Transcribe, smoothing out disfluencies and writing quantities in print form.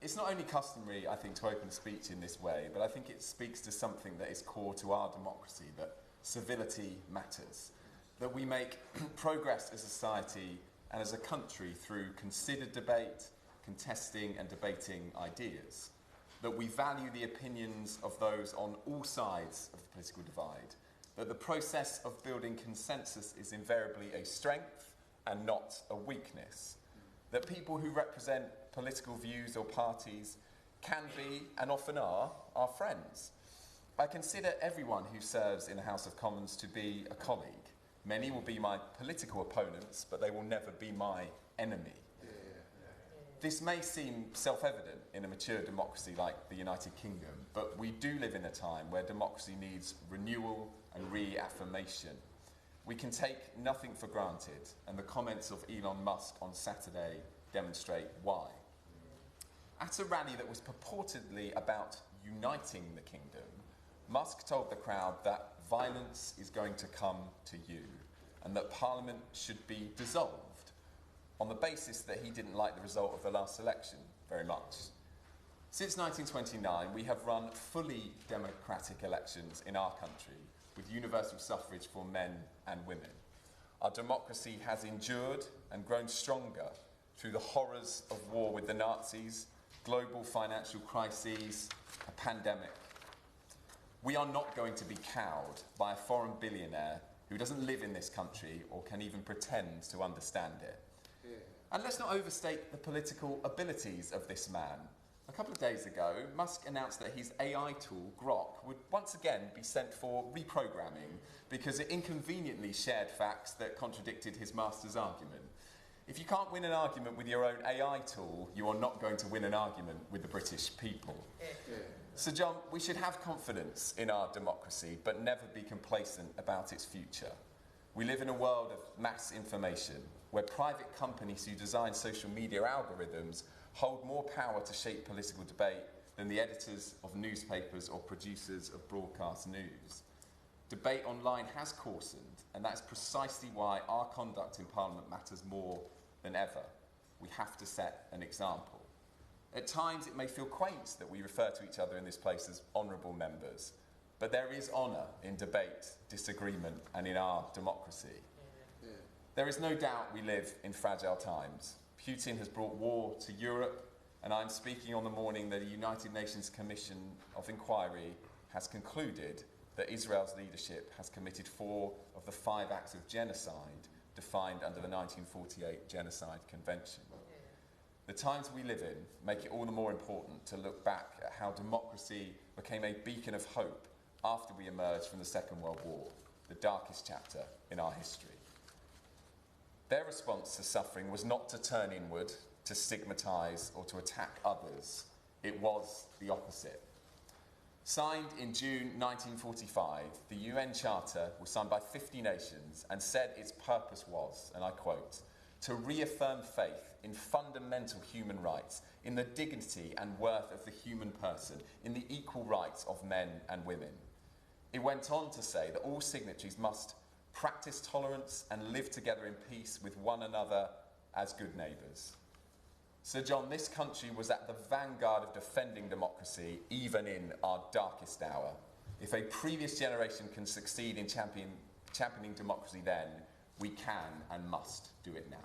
It's not only customary, I think, to open a speech in this way, but I think it speaks to something that is core to our democracy, that civility matters, that we make progress as a society and as a country through considered debate, contesting and debating ideas, that we value the opinions of those on all sides of the political divide, that the process of building consensus is invariably a strength and not a weakness, that people who represent political views or parties can be, and often are, our friends. I consider everyone who serves in the House of Commons to be a colleague. Many will be my political opponents, but they will never be my enemy. This may seem self-evident in a mature democracy like the United Kingdom, but we do live in a time where democracy needs renewal and reaffirmation. We can take nothing for granted, and the comments of Elon Musk on Saturday demonstrate why. At a rally that was purportedly about uniting the kingdom, Musk told the crowd that violence is going to come to you, and that Parliament should be dissolved, on the basis that he didn't like the result of the last election very much. Since 1929, we have run fully democratic elections in our country, with universal suffrage for men and women. Our democracy has endured and grown stronger through the horrors of war with the Nazis, global financial crises, a pandemic. We are not going to be cowed by a foreign billionaire who doesn't live in this country or can even pretend to understand it. And let's not overstate the political abilities of this man. A couple of days ago, Musk announced that his AI tool, Grok, would once again be sent for reprogramming because it inconveniently shared facts that contradicted his master's argument. If you can't win an argument with your own AI tool, you are not going to win an argument with the British people. So, John, we should have confidence in our democracy, but never be complacent about its future. We live in a world of mass information, where private companies who design social media algorithms hold more power to shape political debate than the editors of newspapers or producers of broadcast news. Debate online has coarsened, and that's precisely why our conduct in Parliament matters more than ever. We have to set an example. At times it may feel quaint that we refer to each other in this place as honourable members, but there is honour in debate, disagreement, and in our democracy. There is no doubt we live in fragile times. Putin has brought war to Europe, and I'm speaking on the morning that the United Nations Commission of Inquiry has concluded that Israel's leadership has committed 4 of the 5 acts of genocide defined under the 1948 Genocide Convention. The times we live in make it all the more important to look back at how democracy became a beacon of hope after we emerged from the Second World War, the darkest chapter in our history. Their response to suffering was not to turn inward, to stigmatise or to attack others. It was the opposite. Signed in June 1945, the UN Charter was signed by 50 nations and said its purpose was, and I quote, to reaffirm faith in fundamental human rights, in the dignity and worth of the human person, in the equal rights of men and women. It went on to say that all signatories must practice tolerance and live together in peace with one another as good neighbours. Sir John, this country was at the vanguard of defending democracy, even in our darkest hour. If a previous generation can succeed in championing democracy then, we can and must do it now.